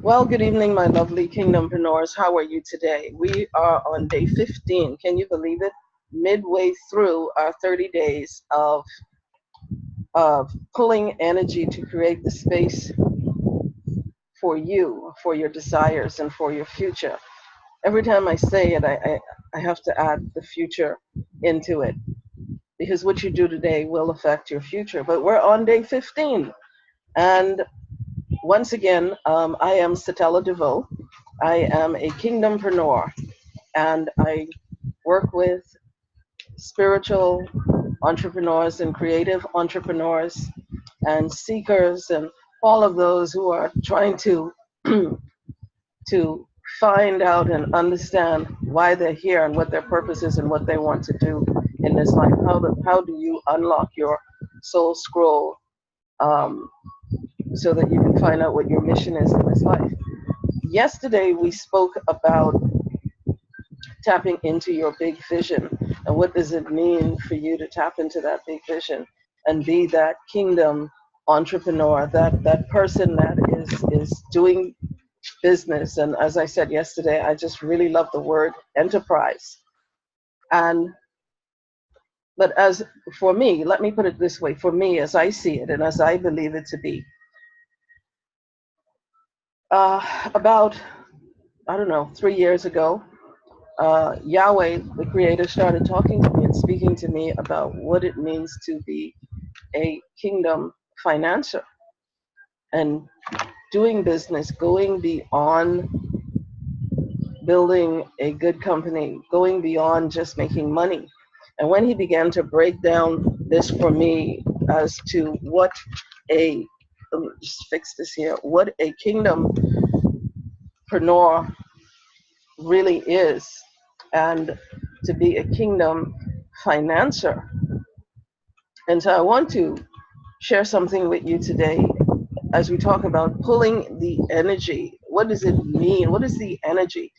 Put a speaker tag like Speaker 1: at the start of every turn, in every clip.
Speaker 1: Well, good evening, my lovely KingdomPreneurs. How are you today? We are on day 15. Can you believe it? Midway through our 30 days of pulling energy to create the space for you, for your desires, and for your future. Every time I say it, I have to add the future into it because what you do today will affect your future. But we're on day 15. And once again, I am Satella DeVeaux. I am a KingdomPreneur, and I work with spiritual entrepreneurs and creative entrepreneurs and seekers and all of those who are trying to to find out and understand why they're here and what their purpose is and what they want to do in this life. How do you unlock your soul scroll um, so that you can find out what your mission is in this life? Yesterday we spoke about tapping into your big vision and what does it mean for you to tap into that big vision and be that kingdom entrepreneur, that person that is doing business. And as I said yesterday, I just really love the word enterprise. And but as for me, let me put it this way, for me as I see it and as I believe it to be, about I don't know 3 years ago, Yahweh, the Creator, started talking to me and speaking to me about what it means to be a kingdom financier and doing business, going beyond building a good company, going beyond just making money. And when he began to break down this for me as to what a, let me just fix this here, what a kingdompreneur really is, and to be a kingdom financier. And so I want to share something with you today as we talk about pulling the energy. What does it mean? What is the energy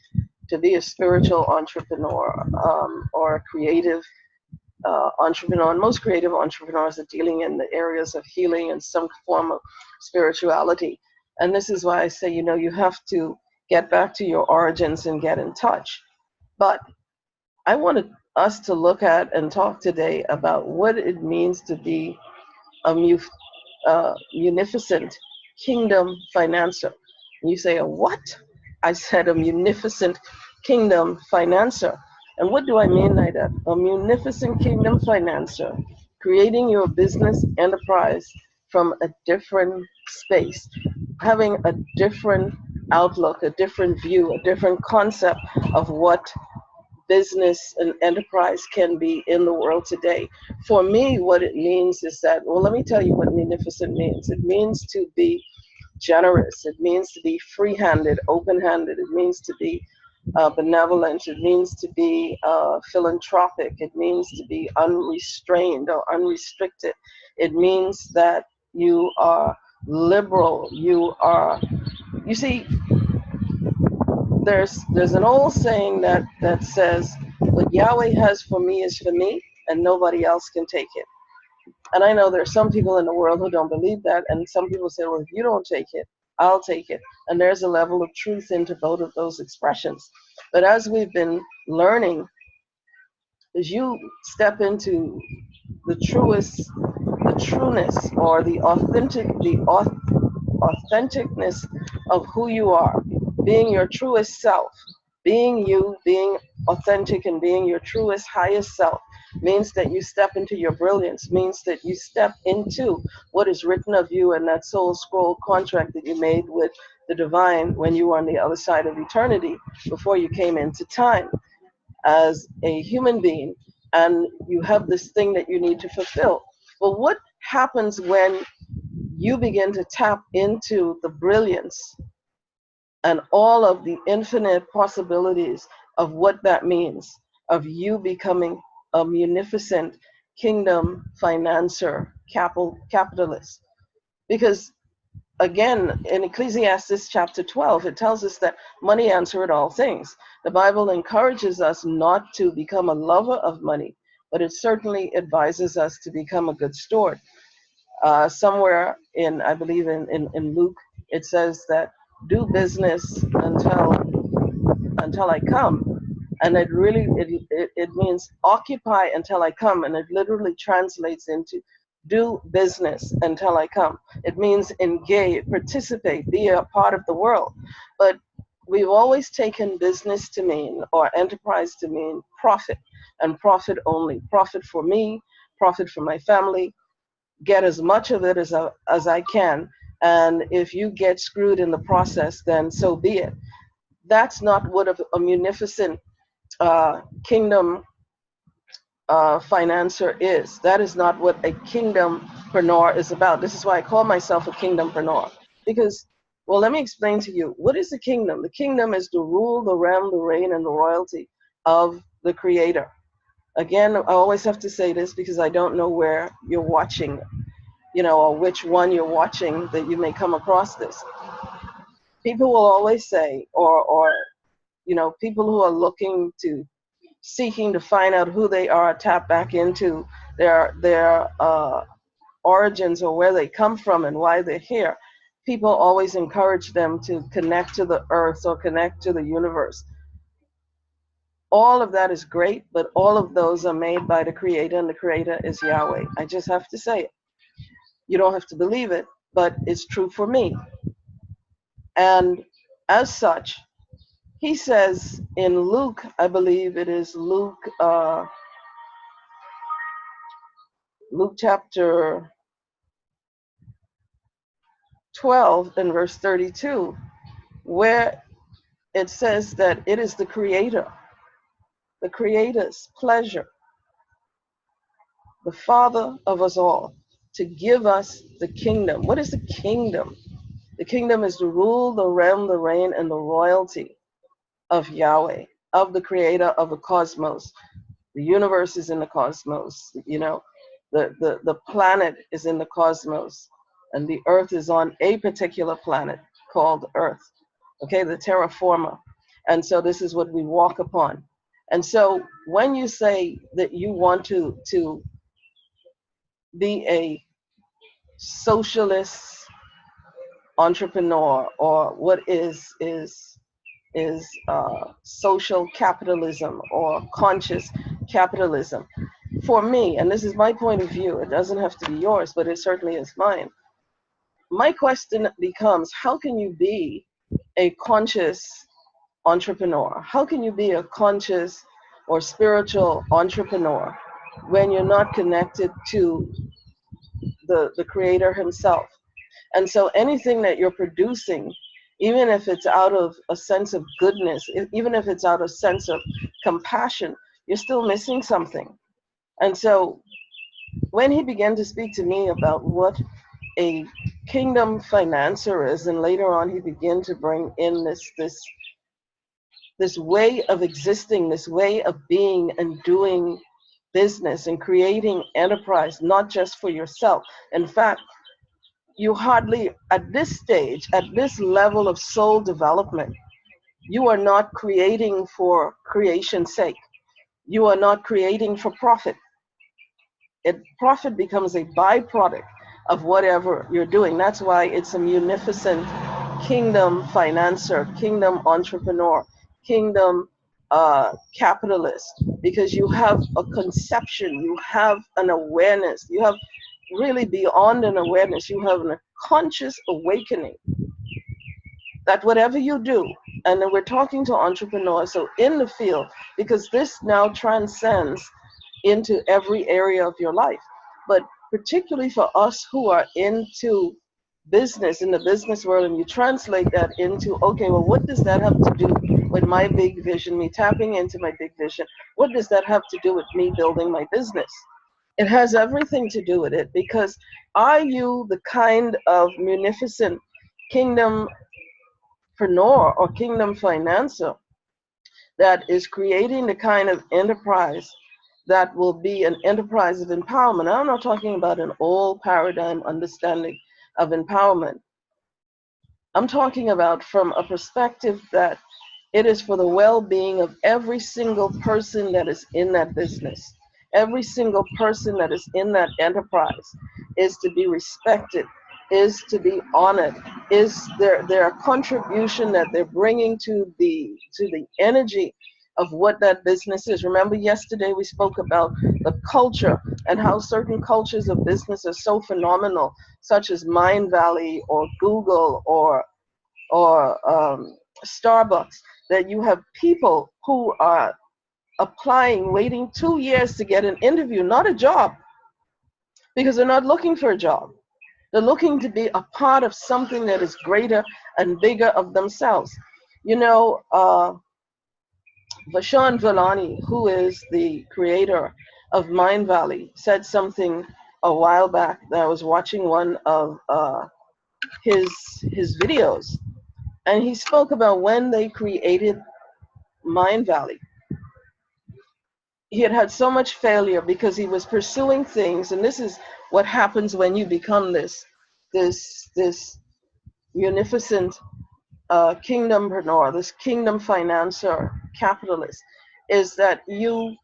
Speaker 1: to be a spiritual entrepreneur or a creative entrepreneur? And most creative entrepreneurs are dealing in the areas of healing and some form of spirituality. And this is why I say, you have to get back to your origins and get in touch. But I wanted us to look at and talk today about what it means to be a munificent kingdom financier. And you say, a what? I said a munificent kingdom financier. And what do I mean by that? A munificent kingdom financier, creating your business enterprise from a different space, having a different outlook, a different view, a different concept of what business and enterprise can be in the world today. For me, what it means is that, well, let me tell you what munificent means. It means to be generous. It means to be free-handed, open-handed. It means to be benevolent. It means to be philanthropic. It means to be unrestrained or unrestricted. It means that you are liberal. You see, there's an old saying that says, what Yahweh has for me is for me and nobody else can take it. And I know there are some people in the world who don't believe that, and some people say, well, if you don't take it, I'll take it. And there's a level of truth into both of those expressions. But as we've been learning, as you step into the trueness or the authenticness of who you are, being your truest self, being you, being authentic and being your truest, highest self, means that you step into your brilliance, means that you step into what is written of you in that soul scroll contract that you made with the divine when you were on the other side of eternity, before you came into time as a human being, and you have this thing that you need to fulfill. Well, what happens when you begin to tap into the brilliance and all of the infinite possibilities of what that means, of you becoming a munificent kingdom financier, capitalist? Because again, in Ecclesiastes chapter 12, it tells us that money answereth all things. The Bible encourages us not to become a lover of money, but it certainly advises us to become a good steward. Somewhere in, I believe in Luke, it says that do business until I come. And it means occupy until I come, and it literally translates into do business until I come. It means engage, participate, be a part of the world. But we've always taken business to mean, or enterprise to mean, profit, and profit only. Profit for me, profit for my family, get as much of it as I can. And if you get screwed in the process, then so be it. That's not what a munificent kingdom financier is. That is not what a kingdompreneur is about. This is why I call myself a kingdompreneur. Because, well, let me explain to you. What is the kingdom? The kingdom is the rule, the realm, the reign, and the royalty of the creator. Again, I always have to say this because I don't know where you're watching, or which one you're watching that you may come across this. People will always say, or people who are seeking to find out who they are, tap back into their origins or where they come from and why they're here. People always encourage them to connect to the earth or connect to the universe. All of that is great, but all of those are made by the Creator, and the Creator is Yahweh. I just have to say it. You don't have to believe it, but it's true for me. And as such, he says in Luke, I believe it is Luke chapter 12 and verse 32, where it says that it is the Creator's pleasure, the Father of us all, to give us the kingdom. What is the kingdom? The kingdom is the rule, the realm, the reign, and the royalty of Yahweh, of the Creator of the cosmos. The universe is in the cosmos, the planet is in the cosmos, and the earth is on a particular planet called Earth, okay, the terra forma. And so this is what we walk upon. And so when you say that you want to be a socialist entrepreneur, or what is social capitalism or conscious capitalism, for me, and this is my point of view, it doesn't have to be yours, but it certainly is mine. My question becomes, how can you be a conscious entrepreneur? How can you be a conscious or spiritual entrepreneur when you're not connected to the Creator himself? And so anything that you're producing, even if it's out of a sense of goodness, even if it's out of a sense of compassion, you're still missing something. And so when he began to speak to me about what a kingdom financier is, and later on he began to bring in this way of existing, this way of being and doing business and creating enterprise, not just for yourself. In fact, you hardly, at this stage, at this level of soul development, you are not creating for creation's sake. You are not creating for profit. Profit becomes a byproduct of whatever you're doing. That's why it's a munificent kingdom financier, kingdom entrepreneur, kingdom capitalist, because you have a conception, you have an awareness, you have really beyond an awareness, you have a conscious awakening that whatever you do, and then we're talking to entrepreneurs, so in the field, because this now transcends into every area of your life, but particularly for us who are into business, in the business world, and you translate that into, okay, well, what does that have to do with my big vision, me tapping into my big vision? What does that have to do with me building my business? It has everything to do with it, because are you the kind of munificent kingdompreneur or kingdom financier that is creating the kind of enterprise that will be an enterprise of empowerment? I'm not talking about an old paradigm understanding of empowerment. I'm talking about from a perspective that it is for the well-being of every single person that is in that business. Every single person that is in that enterprise is to be respected, is to be honored, is their contribution that they're bringing to the energy of what that business is. Remember yesterday we spoke about the culture and how certain cultures of business are so phenomenal, such as Mind Valley or Google or Starbucks, that you have people who are applying, waiting 2 years to get an interview, not a job, because they're not looking for a job. They're looking to be a part of something that is greater and bigger of themselves. You know, Vashon Villani, who is the creator of Mind Valley, said something a while back that I was watching one of his videos, and he spoke about when they created Mind Valley. He had had so much failure because he was pursuing things, and this is what happens when you become this munificent kingdompreneur, this kingdom financier, capitalist, is that you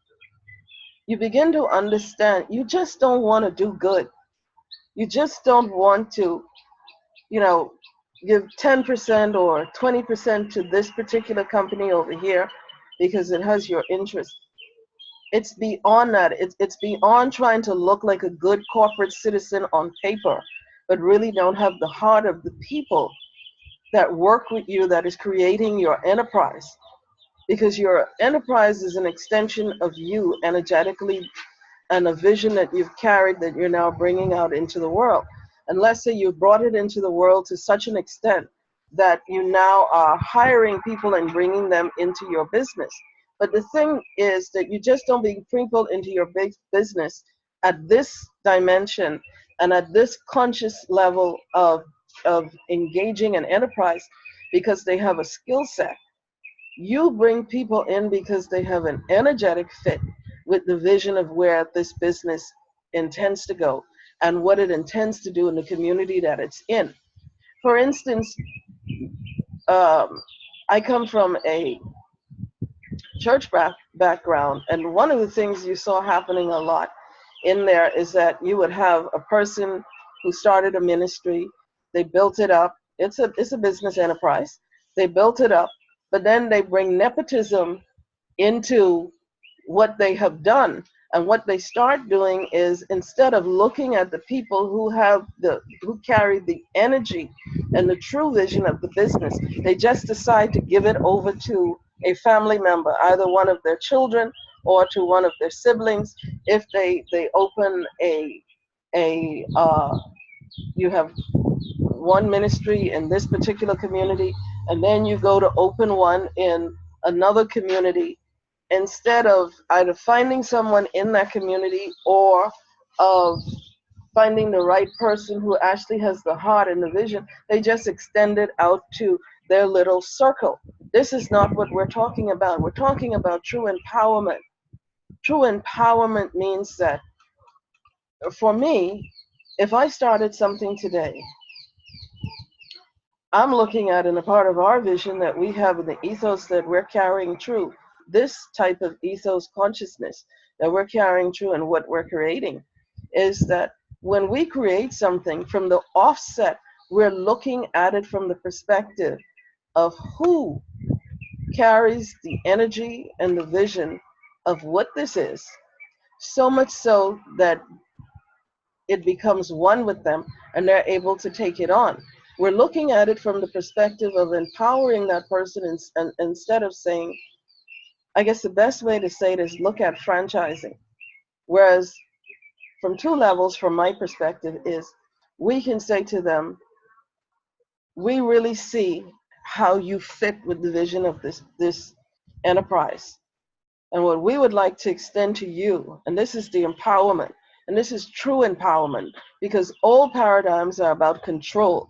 Speaker 1: begin to understand you just don't want to do good. You just don't want to, give 10% or 20% to this particular company over here because it has your interest. It's beyond that. It's beyond trying to look like a good corporate citizen on paper, but really don't have the heart of the people that work with you, that is creating your enterprise. Because your enterprise is an extension of you energetically, and a vision that you've carried that you're now bringing out into the world. And let's say you brought it into the world to such an extent that you now are hiring people and bringing them into your business. But the thing is that you just don't bring people into your big business at this dimension and at this conscious level of engaging an enterprise because they have a skill set. You bring people in because they have an energetic fit with the vision of where this business intends to go and what it intends to do in the community that it's in. For instance, I come from a church background, and one of the things you saw happening a lot in there is that you would have a person who started a ministry, they built it up, it's a business enterprise, they built it up, but then they bring nepotism into what they have done. And what they start doing is, instead of looking at the people who carry the energy and the true vision of the business, they just decide to give it over to a family member, either one of their children or to one of their siblings. If they open you have one ministry in this particular community, and then you go to open one in another community, instead of either finding someone in that community or of finding the right person who actually has the heart and the vision, they just extend it out to their little circle. This is not what we're talking about. We're talking about true empowerment. True empowerment means that, for me, if I started something today, I'm looking at, in a part of our vision that we have in the ethos that we're carrying true, this type of ethos consciousness that we're carrying true and what we're creating, is that when we create something from the offset, we're looking at it from the perspective of who carries the energy and the vision of what this is, so much so that it becomes one with them and they're able to take it on. We're looking at it from the perspective of empowering that person, and instead of saying, I guess the best way to say it is look at franchising. Whereas from two levels, from my perspective, is we can say to them, we really see how you fit with the vision of this enterprise. And what we would like to extend to you, and this is the empowerment, and this is true empowerment, because old paradigms are about control.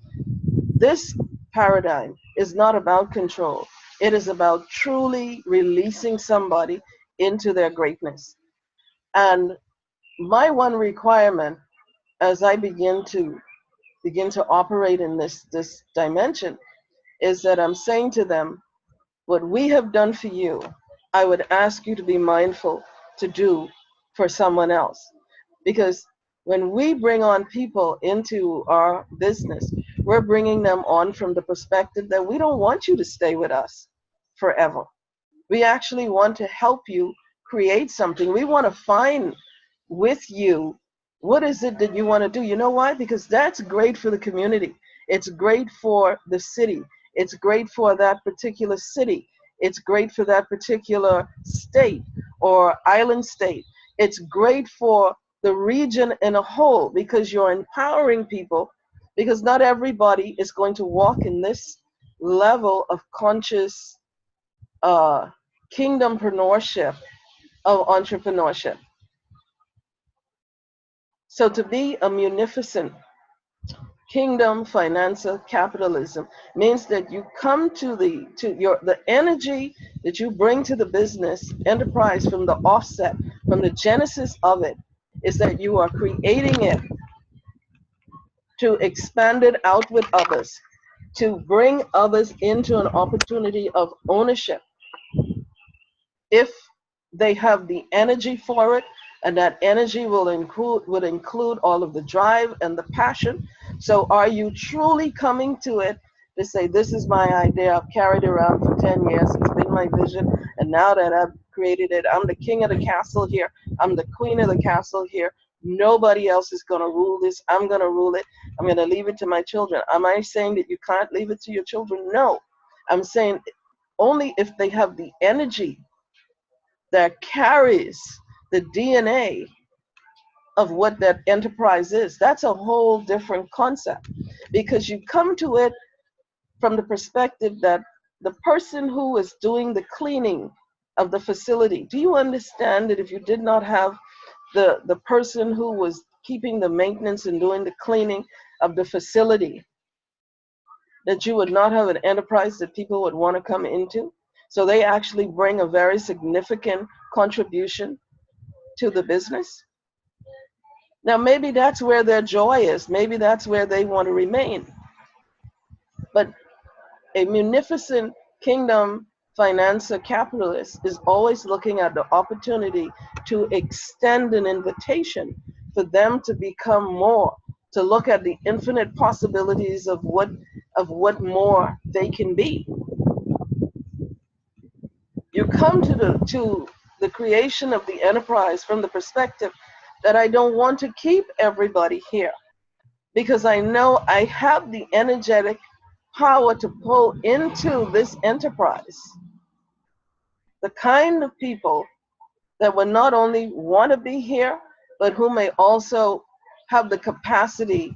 Speaker 1: This paradigm is not about control. It is about truly releasing somebody into their greatness. And my one requirement, as I begin to operate in this dimension, is that I'm saying to them, what we have done for you, I would ask you to be mindful to do for someone else. Because When we bring on people into our business, we're bringing them on from the perspective that we don't want you to stay with us forever. We actually want to help you create something. We want to find with you what is it that you want to do. You know why? Because that's great for the community. It's great for the city. It's great for that particular city. It's great for that particular state or island state. It's great for the region in a whole because you're empowering people, because not everybody is going to walk in this level of conscious uh, kingdompreneurship, of entrepreneurship. So to be a munificent kingdom financier capitalism means that you come to the energy that you bring to the business enterprise from the offset, from the genesis of it, is that you are creating it to expand it out with others, to bring others into an opportunity of ownership if they have the energy for it, and that energy will include all of the drive and the passion. So are you truly coming to it to say, this is my idea, I've carried it around for 10 years, it's been my vision, and now that I've created it, I'm the king of the castle here, I'm the queen of the castle here, nobody else is going to rule this, I'm going to rule it, I'm going to leave it to my children. Am I saying that you can't leave it to your children? No. I'm saying only if they have the energy that carries the DNA of what that enterprise is. That's a whole different concept, because you come to it from the perspective that the person who is doing the cleaning of the facility, do you understand that if you did not have the person who was keeping the maintenance and doing the cleaning of the facility, that you would not have an enterprise that people would want to come into? So they actually bring a very significant contribution to the business. Now, maybe that's where their joy is. Maybe that's where they want to remain. But a munificent kingdom financier capitalist is always looking at the opportunity to extend an invitation for them to become more, to look at the infinite possibilities of what more they can be. You come to the creation of the enterprise from the perspective that I don't want to keep everybody here, because I know I have the energetic power to pull into this enterprise the kind of people that would not only want to be here, but who may also have the capacity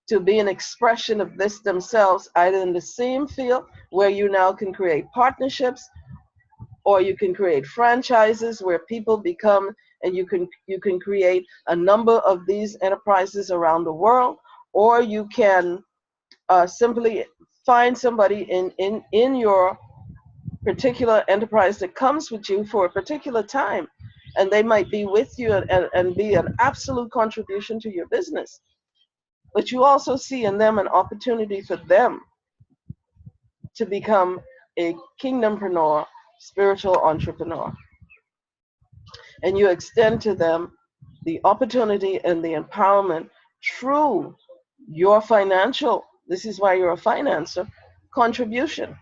Speaker 1: to be an expression of this themselves, either in the same field where you now can create partnerships, or you can create franchises where people become, and you can create a number of these enterprises around the world, or you can simply find somebody in your particular enterprise that comes with you for a particular time, and they might be with you and be an absolute contribution to your business. But you also see in them an opportunity for them to become a kingdompreneur, spiritual entrepreneur. And you extend to them the opportunity and the empowerment through your financial, this is why you're a financer, contribution.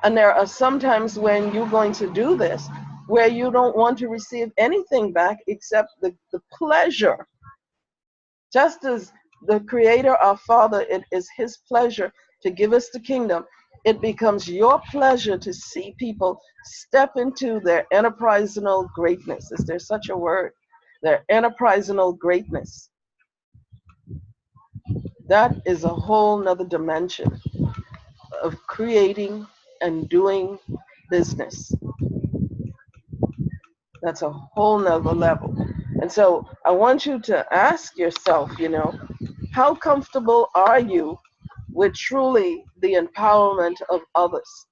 Speaker 1: And there are some times when you're going to do this where you don't want to receive anything back except the pleasure. Just as the Creator, our Father, it is His pleasure to give us the kingdom, it becomes your pleasure to see people step into their enterprisational greatness. Is there such a word? Their enterprisational greatness. That is a whole nother dimension of creating and doing business. That's a whole nother level. And so I want you to ask yourself, how comfortable are you with truly the empowerment of others?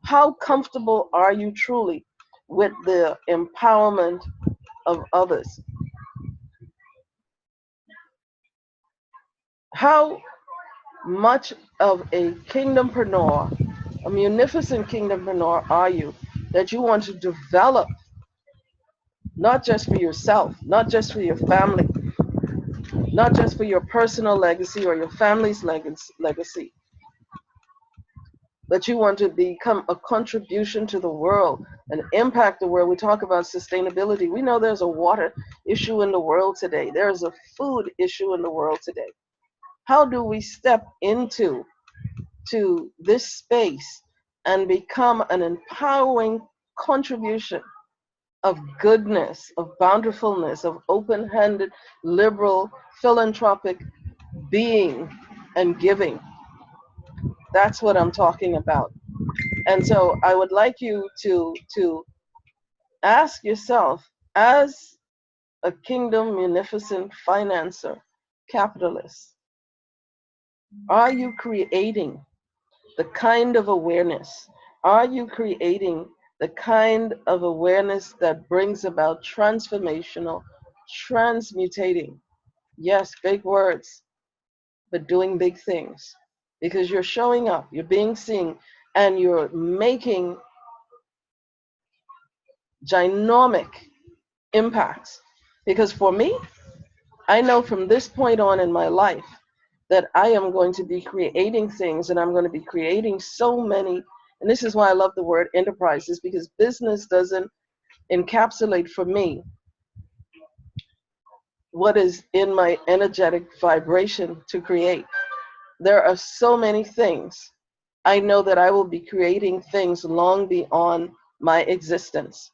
Speaker 1: How comfortable are you truly with the empowerment of others? How much of a kingdompreneur, a munificent kingdompreneur are you, that you want to develop not just for yourself, not just for your family, not just for your personal legacy or your family's legacy, but you want to become a contribution to the world and impact the world. We talk about sustainability. We know there's a water issue in the world today. There's a food issue in the world today. How do we step into this space and become an empowering contribution of goodness, of bountifulness, of open-handed, liberal, philanthropic being and giving? That's what I'm talking about. And so I would like you to ask yourself, as a kingdom munificent financer, capitalist, are you creating the kind of awareness? Are you creating the kind of awareness that brings about transformational, transmutating? Yes, big words, but doing big things. Because you're showing up, you're being seen, and you're making ginormic impacts. Because for me, I know from this point on in my life that I am going to be creating things, and I'm going to be creating so many. And this is why I love the word enterprises, because business doesn't encapsulate for me what is in my energetic vibration to create. There are so many things. I know that I will be creating things long beyond my existence,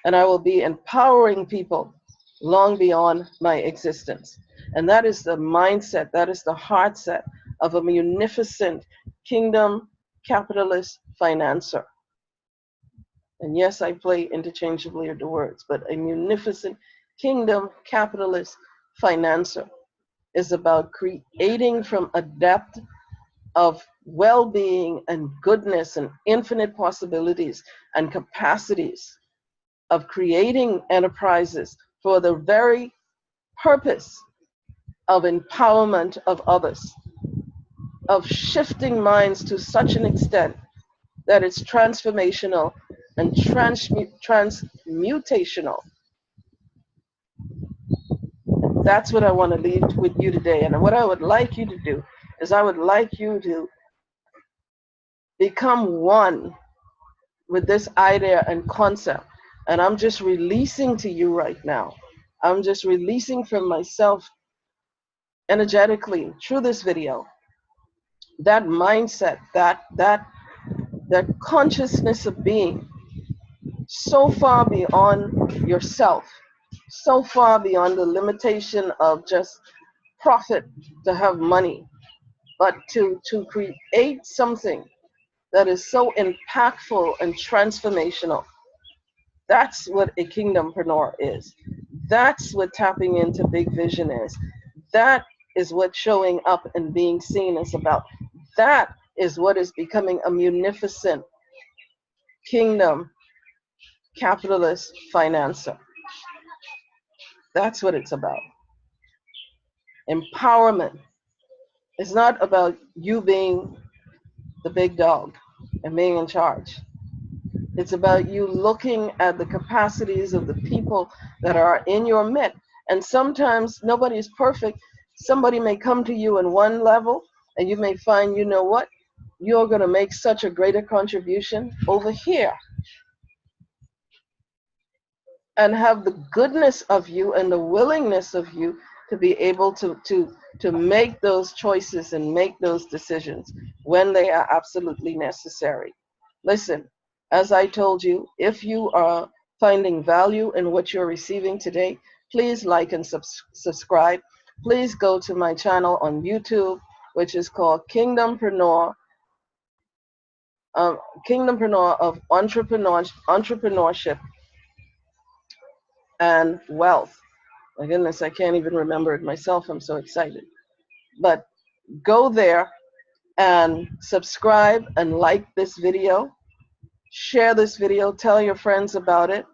Speaker 1: and I will be empowering people long beyond my existence. And that is the mindset, that is the heart set of a munificent kingdom capitalist financer. And yes, I play interchangeably with the words, but a munificent kingdom capitalist financer is about creating from a depth of well-being and goodness and infinite possibilities and capacities of creating enterprises for the very purpose of empowerment of others, of shifting minds to such an extent that it's transformational and transmutational. That's what I want to leave with you today. And what I would like you to do is I would like you to become one with this idea and concept. And I'm just releasing to you right now. I'm just releasing from myself energetically through this video that mindset, that consciousness of being so far beyond yourself, so far beyond the limitation of just profit to have money, but to create something that is so impactful and transformational. That's what a kingdompreneur is. That's what tapping into big vision is. That is what showing up and being seen is about. That is what is becoming a munificent kingdom capitalist financer. That's what it's about. Empowerment. It's not about you being the big dog and being in charge. It's about you looking at the capacities of the people that are in your midst. And sometimes nobody is perfect. Somebody may come to you in one level, and you may find, you know what, you're going to make such a greater contribution over here. And have the goodness of you and the willingness of you to be able to make those choices and make those decisions when they are absolutely necessary. Listen, as I told you, if you are finding value in what you're receiving today, please like and subscribe. Please go to my channel on YouTube, which is called KingdomPreneur, KingdomPreneur of Entrepreneurship and Wealth. My goodness, I can't even remember it myself. I'm so excited. But go there and subscribe and like this video. Share this video. Tell your friends about it.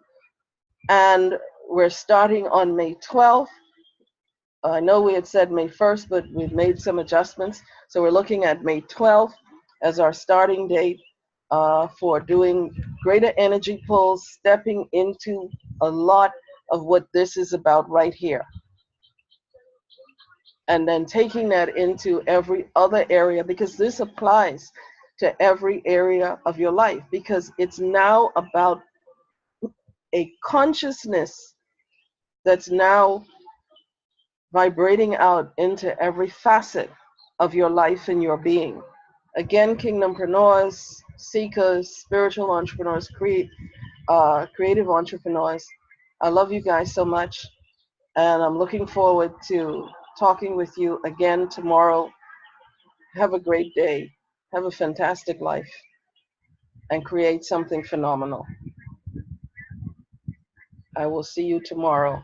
Speaker 1: And we're starting on May 12th. I know we had said May 1st, but we've made some adjustments. So we're looking at May 12th as our starting date for doing greater energy pulls, stepping into a lot of what this is about right here. And then taking that into every other area, because this applies to every area of your life, because it's now about a consciousness that's now vibrating out into every facet of your life and your being. Again, kingdompreneurs, seekers, spiritual entrepreneurs, creative entrepreneurs, I love you guys so much, and I'm looking forward to talking with you again tomorrow. Have a great day. Have a fantastic life, and create something phenomenal. I will see you tomorrow.